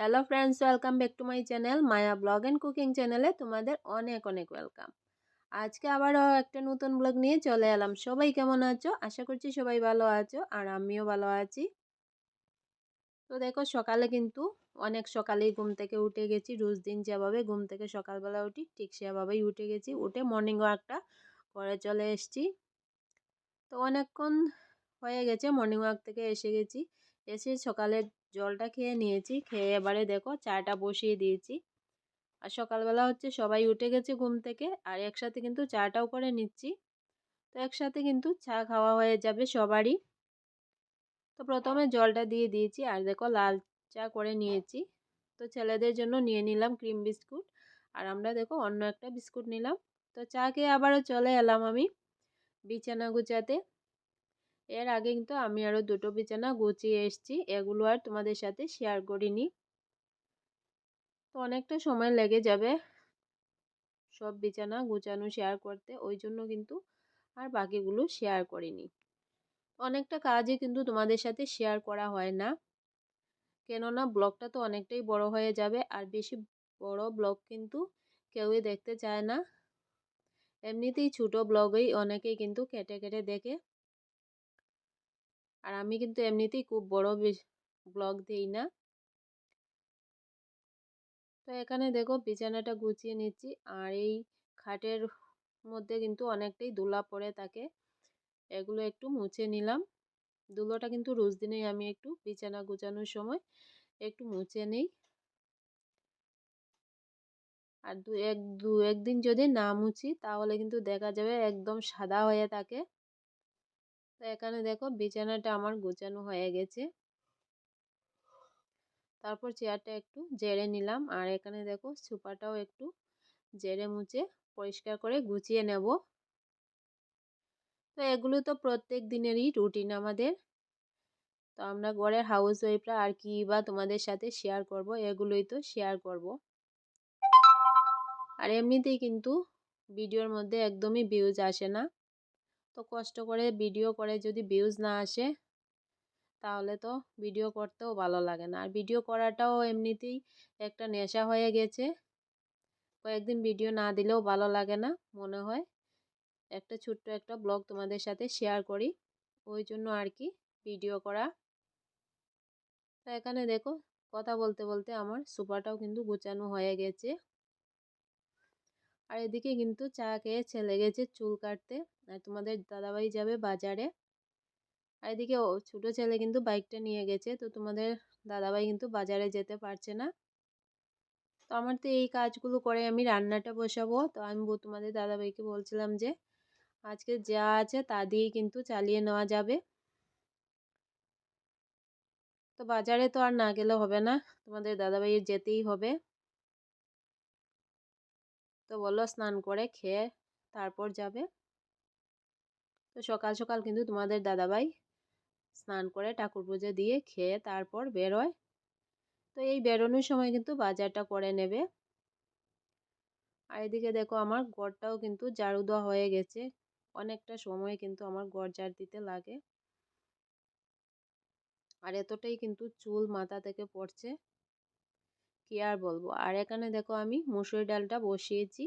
Hello friends, welcome back to my channel Maya blog and cooking চ্যানেলে তোমাদের অনেক অনেক ওয়েলকাম। আজকে আবারও একটা নতুন ব্লগ নিয়ে চলে এলাম। সবাই কেমন আছো? আশা করছি সবাই ভালো আছো আর আমিও ভালো আছি। তো দেখো, সকালে কিন্তু অনেক সকালেই ঘুম থেকে উঠে গেছি। রোজ দিন যেভাবে ঘুম থেকে সকালবেলা উঠি ঠিক সেভাবেই উঠে গেছি। উঠে মর্নিং ওয়াকটা করে চলে এসেছি। তো অনেকক্ষণ হয়ে গেছে মর্নিং ওয়াক থেকে এসে গেছি। এসে সকালের জলটা খেয়ে নিয়েছি। খেয়ে এবারে দেখো চাটা বসিয়ে দিয়েছি। আর সকালবেলা হচ্ছে সবাই উঠে গেছে ঘুম থেকে আর একসাথে কিন্তু চাটাও করে নিচ্ছি। তো একসাথে কিন্তু চা খাওয়া হয়ে যাবে সবারই। তো প্রথমে জলটা দিয়ে দিয়েছি আর দেখো লাল চা করে নিয়েছি। তো ছেলেদের জন্য নিয়ে নিলাম ক্রিম বিস্কুট আর আমরা দেখো অন্য একটা বিস্কুট নিলাম। তো চা খেয়ে আবারও চলে এলাম আমি বিছানা গুছাতে। এর আগে কিন্তু আমি আরও দুটো বিছানা গুছিয়ে এসেছি, এগুলো আর তোমাদের সাথে শেয়ার করিনি। তো অনেকটা সময় লেগে যাবে সব বিছানা গুছানো শেয়ার করতে, ওই জন্য কিন্তু আর বাকিগুলো শেয়ার করিনি। অনেকটা কাজই কিন্তু তোমাদের সাথে শেয়ার করা হয় না, কেননা ব্লগটা তো অনেকটাই বড় হয়ে যাবে আর বেশি বড় ব্লগ কিন্তু কেউই দেখতে চায় না। এমনিতেই ছোট ব্লগেই অনেকেই কিন্তু কেটে কেটে দেখে, আর আমি কিন্তু এমনিতেই খুব বড় ব্লগ দিই না। তো এখানে দেখো বিছানাটা গুছিয়ে নিচ্ছি আর এই খাটের মধ্যে কিন্তু অনেকটাই ধুলা পড়ে থাকে, এগুলো একটু মুছে নিলাম। ধুলোটা কিন্তু রোজ দিনেই আমি একটু বিছানা গোছানোর সময় একটু মুছে নিই। আর দু একদিন যদি না মুছি তাহলে কিন্তু দেখা যাবে একদম সাদা হয়ে থাকে। তো এখানে দেখো বিছানাটা আমার গোছানো হয়ে গেছে। তারপর চেয়ারটা একটু ঝেড়ে নিলাম আর এখানে দেখো সোফাটাও একটু ঝেড়ে মুছে পরিষ্কার করে গুছিয়ে নেব। তো এগুলো তো প্রত্যেক দিনেরই রুটিন আমাদের। তো আমরা ঘরের হাউস ওয়াইফরা আর কি বা তোমাদের সাথে শেয়ার করব, এগুলোই তো শেয়ার করব। আর এমনিতেই কিন্তু ভিডিওর মধ্যে একদমই ভিউজ আসে না। তো কষ্ট করে ভিডিও করে যদি ভিউজ না আসে তাহলে তো ভিডিও করতেও ভালো লাগে না। আর ভিডিও করাটাও এমনিতেই একটা নেশা হয়ে গেছে। কয়েকদিন ভিডিও না দিলেও ভালো লাগে না, মনে হয় একটা ছোট্ট একটা ব্লগ তোমাদের সাথে শেয়ার করি, ওই জন্য আর কি ভিডিও করা। তো এখানে দেখো কথা বলতে বলতে আমার সোফাটাও কিন্তু গোছানো হয়ে গেছে। আর এদিকে কিন্তু চা খেয়ে ছেলে গেছে চুল কাটতে আর তোমাদের দাদাভাই যাবে বাজারে। আর এদিকে ছোট ছেলে কিন্তু বাইকটা নিয়ে গেছে, তো তোমাদের দাদাভাই কিন্তু বাজারে যেতে পারছে না। তো আমার তো এই কাজগুলো করে আমি রান্নাটা বসাবো। তো আমি তোমাদের দাদাভাইকে বলছিলাম যে আজকে যা আছে তা দিয়েই কিন্তু চালিয়ে নেওয়া যাবে। তো বাজারে তো আর না গেলে হবে না, তোমাদের দাদাভাইয়ের যেতেই হবে। তো বললো স্নান করে খেয়ে তারপর যাবে। তো সকাল সকাল কিন্তু তোমাদের দাদাভাই স্নান করে ঠাকুর পুজো দিয়ে খেয়ে তারপর বেরোয়। তো এই বেরোনোর সময় কিন্তু বাজারটা করে নেবে। আর এদিকে দেখো আমার ঘরটাও কিন্তু ঝাড়ু দেওয়া হয়ে গেছে। অনেকটা সময় কিন্তু আমার ঘর ঝাড় দিতে লাগে আর এতটাই কিন্তু চুল মাথা থেকে পড়ছে, কি আর বলবো। আর এখানে দেখো আমি মুসুর ডালটা বসিয়েছি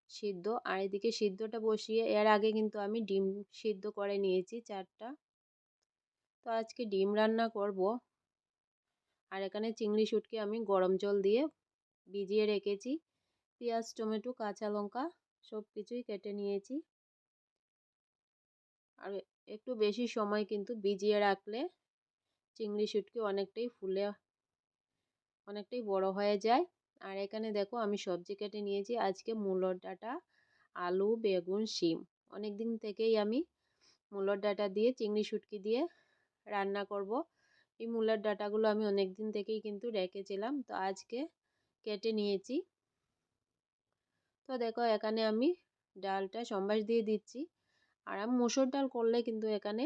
সিদ্ধ, আর এদিকে সিদ্ধটা বসিয়ে এর আগে কিন্তু আমি ডিম সিদ্ধ করে নিয়েছি 4টা। তো আজকে ডিম রান্না করব। আর এখানে চিংড়ি শুটকি আমি গরম জল দিয়ে ভিজিয়ে রেখেছি। পেঁয়াজ টমেটো কাঁচা লঙ্কা সব কিছুই কেটে নিয়েছি। আর একটু বেশি সময় কিন্তু ভিজিয়ে রাখলে চিংড়ি শুটকি অনেকটাই ফুলে অনেকটাই বড় হয়ে যায়। আর এখানে দেখো আমি সবজি কেটে নিয়েছি আজকে মূলোর ডাঁটা, আলু, বেগুন, শিম। অনেক দিন থেকেই আমি মূলোর ডাঁটা দিয়ে চিংড়ি শুটকি দিয়ে রান্না করব। এই মূলোর ডাঁটাগুলো আমি অনেক দিন থেকেই কিন্তু রেখেছিলাম, তো আজকে কেটে নিয়েছি। তো দেখো এখানে আমি ডালটা সম্বাস দিয়ে দিচ্ছি। আর আমি মুসুর ডাল করলে কিন্তু এখানে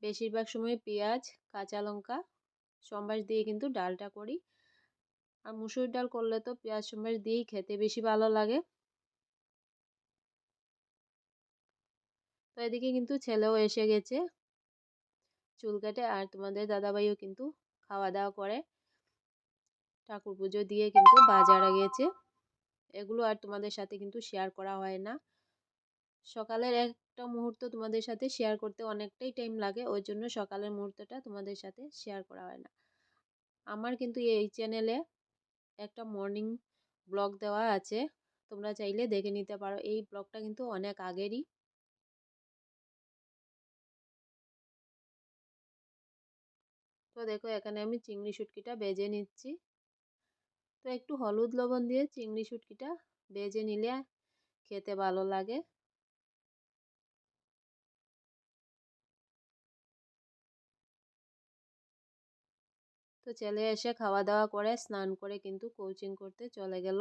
বেশিরভাগ সময় পেঁয়াজ কাঁচা লঙ্কা সম্বাস দিয়ে কিন্তু ডালটা করি। আর মুসুর ডাল করলে তো পেঁয়াজ সম্বাস দিয়েই খেতে বেশি ভালো লাগে। তো এদিকে কিন্তু ছেলেও এসে গেছে চুল কেটে, আর তোমাদের দাদাভাইও কিন্তু খাওয়া দাওয়া করে ঠাকুর পুজো দিয়ে কিন্তু বাজারে গেছে। এগুলো আর তোমাদের সাথে কিন্তু শেয়ার করা হয় না। সকালের একটা মুহূর্ত তোমাদের সাথে শেয়ার করতে অনেকটাই টাইম লাগে, ওই জন্য সকালের মুহূর্তটা তোমাদের সাথে শেয়ার করা হয় না। আমার কিন্তু এই চ্যানেলে একটা মর্নিং ব্লগ দেওয়া আছে, তোমরা চাইলে দেখে নিতে পারো। এই ব্লগটা কিন্তু অনেক আগেরই। তো দেখো এখানে আমি চিংড়ি শুটকিটা ভেজে নিচ্ছি। তো একটু হলুদ লবণ দিয়ে চিংড়ি শুটকিটা ভেজে নিলে খেতে ভালো লাগে। তো ছেলে এসে খাওয়া দাওয়া করে স্নান করে কিন্তু কোচিং করতে চলে গেল।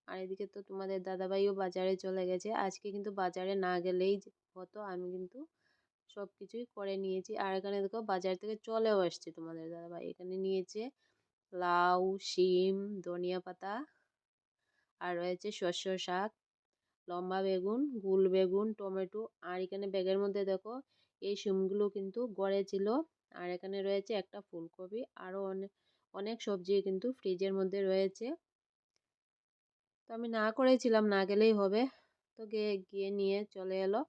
আর এদিকে তো তোমাদের দাদাভাইও বাজারে চলে গেছে। আজকে কিন্তু বাজারে না গেলেই হতো, আমি কিন্তু সব কিছুই করে নিয়েছি। আর এখানে দেখো বাজার থেকে চলেও আসছে তোমাদের দাদাভাই। এখানে নিয়েছে লাউ, শিম, ধনিয়া পাতা, আর রয়েছে শস্য শাক, লম্বা বেগুন, গুল বেগুন, টমেটো। আর এখানে ব্যাগের মধ্যে দেখো এই শিমগুলো কিন্তু গড়ে ছিল। আর এখানে রয়েছে একটা ফুলকপি, আরও অনেক অনেক সবজি কিন্তু ফ্রিজের মধ্যে রয়েছে। তো আমি না করেছিলাম না গেলেই হবে, তো গিয়ে নিয়ে চলে এলো।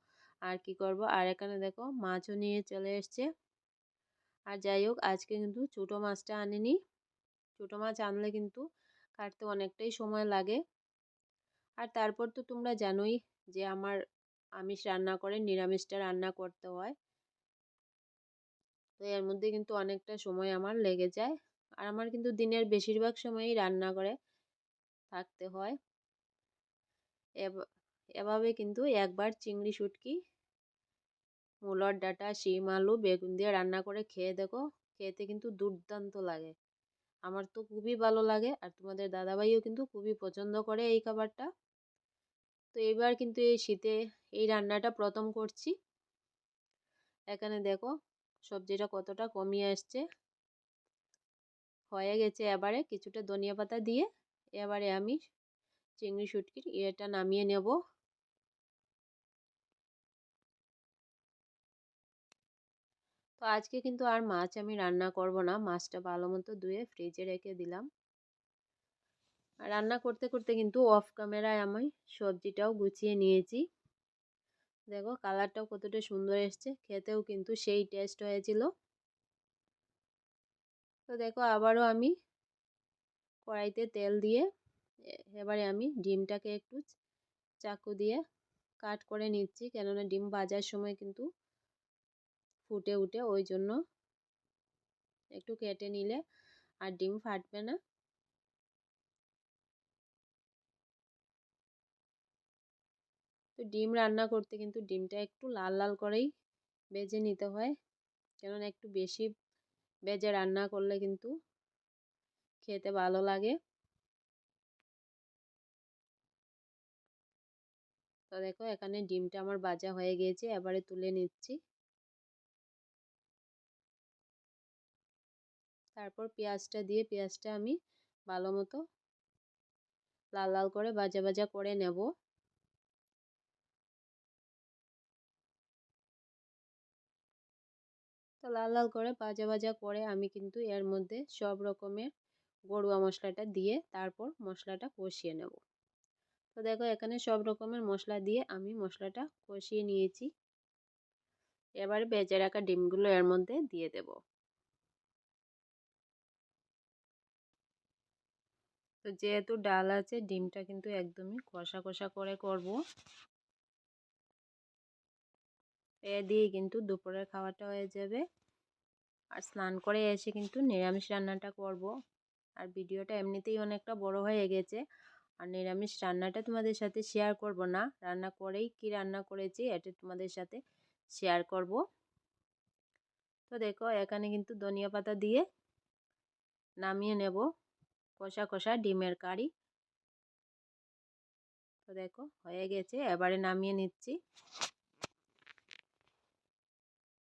আর কি করব। আর এখানে দেখো মাছও নিয়ে চলে এসছে। আর যাই হোক আজকে কিন্তু ছোটো মাছটা আনিনি। ছোটো মাছ আনলে কিন্তু কাটতে অনেকটাই সময় লাগে। আর তারপর তো তোমরা জানোই যে আমার আমিষ রান্না করে নিরামিষটা রান্না করতে হয়। তো এর মধ্যে কিন্তু অনেকটা সময় আমার লেগে যায়। আর আমার কিন্তু দিনের বেশিরভাগ সময়ই রান্না করে থাকতে হয়। এভাবে কিন্তু একবার চিংড়ি শুটকি, মূলোর ডাঁটা, শিম, আলু, বেগুন দিয়ে রান্না করে খেয়ে দেখো, খেতে কিন্তু দুর্দান্ত লাগে। আমার তো খুবই ভালো লাগে, আর তোমাদের দাদাভাইও কিন্তু খুবই পছন্দ করে এই খাবারটা। তো এবার কিন্তু এই শীতে এই রান্নাটা প্রথম করছি। এখানে দেখো সবজিটা কতটা কমিয়ে আসছে, হয়ে গেছে। এবারে কিছুটা ধনিয়া পাতা দিয়ে এবারে আমি চিংড়ি শুটকির এটা নামিয়ে নেব। তো আজকে কিন্তু আর মাছ আমি রান্না করব না, মাছটা ভালো মতো ধুয়ে ফ্রিজে রেখে দিলাম। আর রান্না করতে করতে কিন্তু অফ ক্যামেরায় আমি সবজিটাও গুছিয়ে নিয়েছি। দেখো কালারটাও কতটা সুন্দর এসছে, খেতেও কিন্তু সেই টেস্ট হয়েছিল। তো দেখো আবারও আমি কড়াইতে তেল দিয়ে এবারে আমি ডিমটাকে একটু চাকু দিয়ে কাট করে নিচ্ছি, কেননা ডিম ভাজার সময় কিন্তু ফুটে উঠে, ওই জন্য একটু কেটে নিলে আর ডিম ফাটবে না। তো ডিম রান্না করতে কিন্তু ডিমটা একটু লাল লাল করেই ভেজে নিতে হয়, কেননা একটু বেশি ভেজে রান্না করলে কিন্তু খেতে ভালো লাগে। তো দেখো এখানে ডিমটা আমার ভাজা হয়ে গিয়েছে, এবারে তুলে নিচ্ছি। তারপর পেঁয়াজটা দিয়ে পেঁয়াজটা আমি ভালো মতো লাল লাল করে ভাজা ভাজা করে নেব। তো লাল লাল করে ভাজা ভাজা করে আমি কিন্তু এর মধ্যে সব রকমের গরুয়া মশলাটা দিয়ে তারপর মশলাটা কষিয়ে নেব। তো দেখো এখানে সব রকমের মশলা দিয়ে আমি মশলাটা কষিয়ে নিয়েছি। এবারে ভেজে রাখা ডিমগুলো এর মধ্যে দিয়ে দেব। তো যেহেতু ডাল আছে, ডিমটা কিন্তু একদমই কষা কষা করে করব। এ দিয়ে কিন্তু দুপুরের খাওয়াটা হয়ে যাবে। আর স্নান করে এসে কিন্তু নিরামিষ রান্নাটা করব। আর ভিডিওটা এমনিতেই অনেকটা বড় হয়ে গেছে, আর নিরামিষ রান্নাটা তোমাদের সাথে শেয়ার করব না, রান্না করেই কি রান্না করেছি এটা তোমাদের সাথে শেয়ার করব। তো দেখো এখানে কিন্তু ধনিয়া পাতা দিয়ে নামিয়ে নেব কষা কষা ডিমের কারি। তো দেখো হয়ে গেছে, এবারে নামিয়ে নিচ্ছি।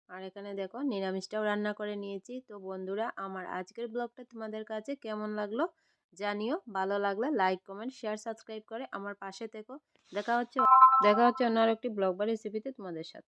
আর এখানে দেখো নিরামিষটাও রান্না করে নিয়েছি। তো বন্ধুরা আমার আজকের ব্লগটা তোমাদের কাছে কেমন লাগলো জানিও, ভালো লাগলে লাইক, কমেন্ট, শেয়ার, সাবস্ক্রাইব করে আমার পাশে থেকো। দেখা হচ্ছে অন্য আরেকটি ব্লগ বা রেসিপিতে তোমাদের সাথে।